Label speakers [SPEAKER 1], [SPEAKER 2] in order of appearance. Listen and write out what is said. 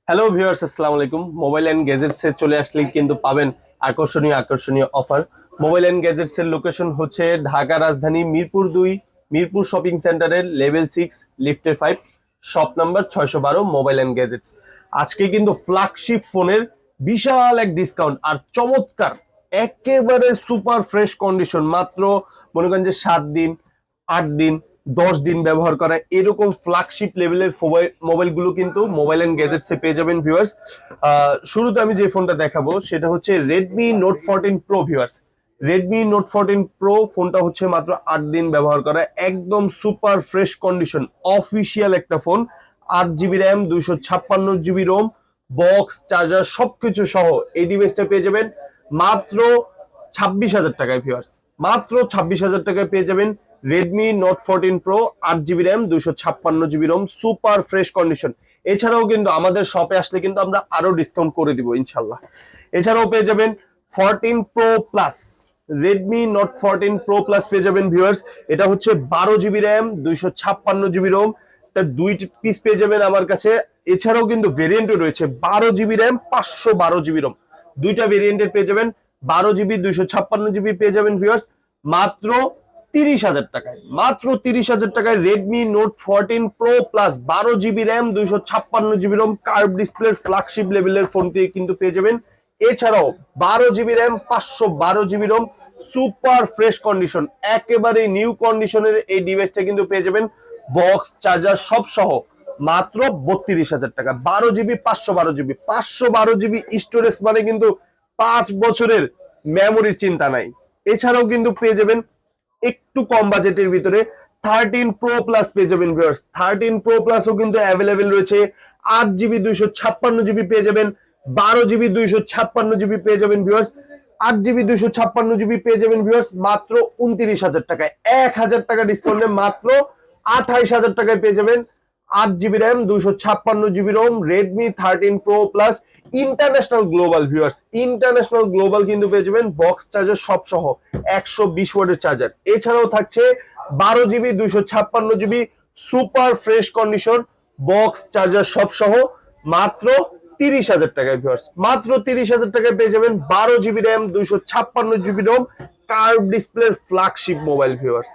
[SPEAKER 1] Hello viewers, আসসালামু আলাইকুম। Mobile and gadgets এ চলে আসলেই কিন্তু পাবেন আকর্ষণীয় আকর্ষণীয় অফার। মোবাইল এন্ড গ্যাজেটস এর লোকেশন হচ্ছে ঢাকা রাজধানী মিরপুর 2, মিরপুর শপিং সেন্টারের লেভেল 6, লিফটের 5, shop number 612, mobile and gadgets. আজকে কিন্তু ফ্ল্যাগশিপ ফোনের বিশাল এক ডিসকাউন্ট আর চমৎকার একেবারে সুপার ফ্রেশ কন্ডিশন, মাত্র মনে করেন যে 7 দিন, 8 দিন, 10 দিন ব্যবহার করা এরকম ফ্ল্যাগশিপ লেভেলের মোবাইলগুলো কিন্তু মোবাইল এন্ড গ্যাজেটস এ পেয়ে যাবেন ভিউয়ার্স। শুরুতে আমি যে ফোনটা দেখাবো সেটা হচ্ছে Redmi note 14 pro viewers. Redmi note 14 pro ফোনটা হচ্ছে মাত্র 8 দিন ব্যবহার করা, একদম সুপার ফ্রেশ কন্ডিশন, অফিসিয়াল একটা phone. 8 GB RAM, 256 GB ROM, box charger সবকিছু সহ এই ডিভাইসটা পেয়ে যাবেন মাত্র 26,000 টাকায় ভিউয়ার্স। মাত্র 26,000 টাকায় পেয়ে যাবেন Redmi note 14 pro, 8 GB RAM, 256 GB ROM, super fresh condition. এছাড়াও কিন্তু আমাদের শপে আসলে কিন্তু আমরা আরো ডিসকাউন্ট করে দিব ইনশাল্লাহ। এছাড়াও পেয়ে যাবেন 14 pro plus, Redmi note 14 pro plus পেয়ে যাবেন ভিউয়ার্স। এটা হচ্ছে 12 জিবি র্যাম, 256 জিবি রোম, দুই পিস পেয়ে যাবেন আমার কাছে। এছাড়াও কিন্তু ভেরিয়েন্টও রয়েছে 12 জিবি র্যাম, 512 জিবি রোম, দুইটা ভেরিয়েন্টের পেয়ে যাবেন। 12 জিবি, 256 জিবি পেয়ে যাবেন ভিউয়ার্স মাত্র 30,000 টাকায়। মাত্র 30,000 টাকায় Redmi note 14 pro plus 12 GB RAM, 256 GB ROM, curve ডিসপ্লের ফ্ল্যাগশিপ লেভেলের ফোনটি কিন্তু পেয়ে যাবেন। এছাড়াও 12 GB RAM, 512 GB ROM, super fresh condition, একেবারে নিউ কন্ডিশনের এই ডিভাইসটা কিন্তু পেয়ে যাবেন বক্স চার্জার সব সহ মাত্র 32,000 টাকা। 12 জিবি, 512 জিবি, 512 জিবি স্টোরেজ মানে কিন্তু 5 বছরের মেমোরির চিন্তা নাই। এছাড়াও কিন্তু পেয়ে যাবেন একটু কম বাজেটের ভিতরে 13 প্রো প্লাস পেয়ে যাবেন ভিউয়ার্স। 13 প্রো প্লাসও কিন্তু অ্যাভেলেবেল রয়েছে। 8 জিবি, 256 জিবি পেয়ে যাবেন, 12 জিবি, 256 জিবি পেয়ে যাবেন ভিউয়ার্স। 8 জিবি, 256 জিবি পেয়ে যাবেন ভিউয়ার্স মাত্র 29,000 টাকায়। 1,000 টাকা ডিসকাউন্টে মাত্র 28,000 টাকায় পেয়ে যাবেন 8 GB RAM, 256 GB ROM, Redmi 13 pro plus, international global viewers. International global কিন্তু পেয়ে যাবেন বক্স চার্জার সব সহ, 120 ওয়াটের চার্জার। এছাড়াও থাকছে 12 GB, 256 GB super fresh condition box charger সব সহ মাত্র 30,000 টাকায় ভিউয়ার্স। মাত্র 30,000 টাকায় পেয়ে যাবেন 12 GB RAM, 256 GB ROM, curve ডিসপ্লের ফ্ল্যাগশিপ মোবাইল ভিউয়ার্স।